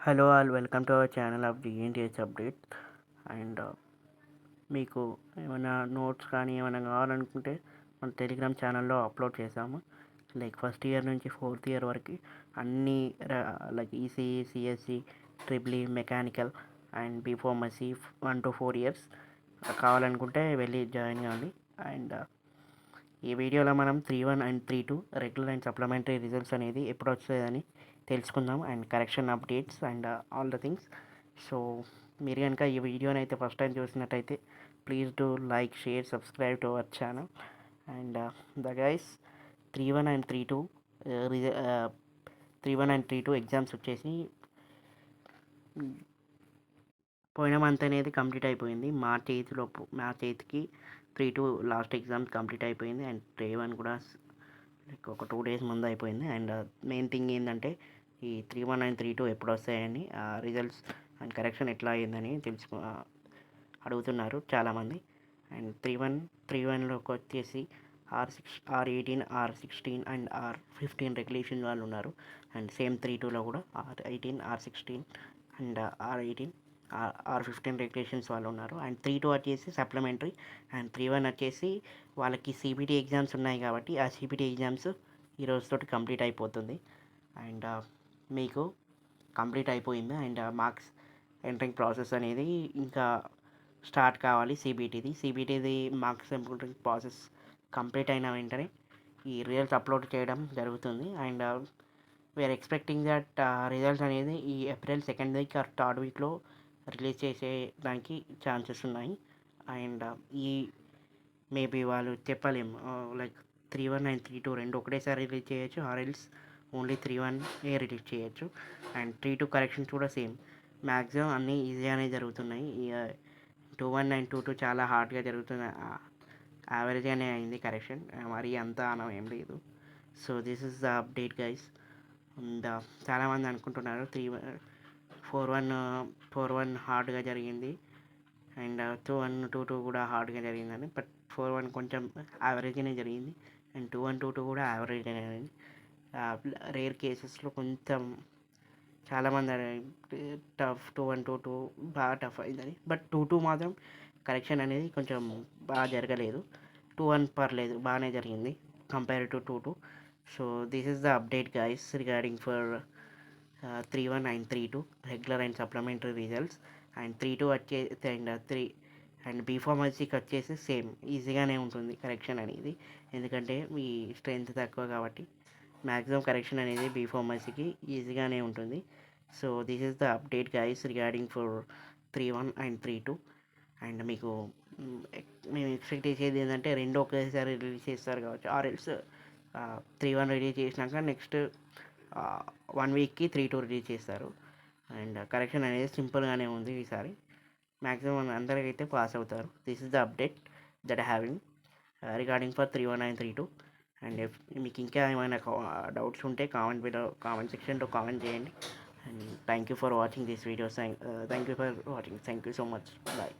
Hello all welcome to our channel of DNTH update and మీకు ఏమైనా notes కానీ ఏమైనా కావాలనుకుంటే మన టెలిగ్రామ్ ఛానల్లో అప్లోడ్ చేసాము. లైక్ ఫస్ట్ ఇయర్ నుంచి ఫోర్త్ ఇయర్ వరకు అన్ని like ECE, CSC, triple E, mechanical and B pharmacy 1 to 4 years కావాలనుకుంటే వెళ్ళి జాయిన్ కాండి. అండ్ ఈ వీడియోలో మనం 3-1 and 3-2 regular and supplementary results అనేది ఎప్పుడు వస్తాయని తెలుసుకుందాం and correction updates and all the things. So మీరు కనుక ఈ వీడియోని అయితే ఫస్ట్ టైం చూసినట్టయితే please do like, share, subscribe to our channel. And the guys 3-1 and 3-2 3-1 and 3-2 exams వచ్చేసి పోయిన మంత్ అనేది కంప్లీట్ అయిపోయింది. మార్చ్ 8కి 3-2 లాస్ట్ ఎగ్జామ్ కంప్లీట్ అయిపోయింది. అండ్ డే 1 కూడా లైక్ ఒక 2 days ముందు అయిపోయింది. అండ్ మెయిన్ థింగ్ ఏంటంటే ఈ 3-1 అండ్ 3-2 ఎప్పుడు వస్తాయని రిజల్ట్స్ అండ్ కరెక్షన్ ఎట్లా అయిందని అడుగుతున్నారు చాలామంది. అండ్ 3-1లోకి వచ్చేసి R18, R16 and R15 regulation వాళ్ళు ఉన్నారు. అండ్ సేమ్ 3-2లో కూడా R18, R16 and R15 regulations వాళ్ళు ఉన్నారు. అండ్ 3-2 వచ్చేసి సప్లిమెంటరీ. అండ్ 3-1 వచ్చేసి వాళ్ళకి సిబిటీ ఎగ్జామ్స్ ఉన్నాయి కాబట్టి ఆ సిబిటీ ఎగ్జామ్స్ ఈ రోజుతోటి కంప్లీట్ అయిపోతుంది. అండ్ మీకు కంప్లీట్ అయిపోయింది. అండ్ మార్క్స్ ఎంట్రింగ్ ప్రాసెస్ అనేది ఇంకా స్టార్ట్ కావాలి. సిబిటీది మార్క్స్ ఎంట్రింగ్ ప్రాసెస్ కంప్లీట్ అయిన వెంటనే ఈ రిజల్ట్స్ అప్లోడ్ చేయడం జరుగుతుంది. And we're expecting that results అనేది ఈ April 2nd week or 3rd వీక్లో రిలీజ్ చేసేదానికి ఛాన్సెస్ ఉన్నాయి. అండ్ ఈ మేబీ వాళ్ళు చెప్పలేము లైక్ 3-1 అండ్ 3-2 రెండు ఒకటేసారి రిలీజ్ చేయొచ్చు, ఆర్ఎల్స్ ఓన్లీ 3-1 రిలీజ్ చేయొచ్చు. అండ్ 3-2 కరెక్షన్స్ కూడా సేమ్ మ్యాక్సిమం అన్నీ ఈజీగానే జరుగుతున్నాయి. 2-1 అండ్ 2-2 చాలా హార్డ్గా జరుగుతున్నాయి. యావరేజ్గానే అయింది కరెక్షన్, మరీ అంత అనం ఏం లేదు. So this is the update guys. And చాలామంది అనుకుంటున్నారు 4-1 హార్డ్గా జరిగింది అండ్ 2-1, 2-2 కూడా హార్డ్గా జరిగిందని. బట్ 4-1 కొంచెం యావరేజ్గానే జరిగింది అండ్ 2-1, 2-2 కూడా యావరేజ్గానే జరిగింది. రేర్ కేసెస్లో కొంచెం చాలామంది టఫ్ 2-1, 2-2 బాగా టఫ్ అయిందని. బట్ 2-2 మాత్రం కరెక్షన్ అనేది కొంచెం బాగా జరగలేదు. 2-1 పర్లేదు బాగానే జరిగింది compare to 2-2. So this is the update guys regarding for 3-1 and 3-2 regular and supplementary results. And 3-2 and బీఫార్మసీకి వచ్చేసి సేమ్ ఈజీగానే ఉంటుంది కరెక్షన్ అనేది, ఎందుకంటే మీ స్ట్రెంత్ తక్కువ కాబట్టి మ్యాక్సిమం కరెక్షన్ అనేది బీఫార్మసీకి ఈజీగానే ఉంటుంది. So this is the update guys regarding for 3-1 and 3-2. And మీకు మేము ఎక్స్పెక్ట్ చేసేది ఏంటంటే రెండు ఒకేసారి రిలీజ్ చేస్తారు కావచ్చు, ఆర్ఎల్స్ 3-1 రిలీజ్ చేసినాక నెక్స్ట్ 1 వీక్కి 3-2 రిలీజ్ చేస్తారు. అండ్ కరెక్షన్ అనేది సింపుల్గానే ఉంది ఈసారి. మ్యాక్సిమం అందరికైతే పాస్ అవుతారు. This is the update that having regarding for 3-1 and 3-2. And మీకు ఇంకా ఏమైనా డౌట్స్ ఉంటే కామెంట్ సెక్షన్లో కామెంట్ చేయండి. And thank you for watching this videos. Thank you for watching. Thank you so much. Bye.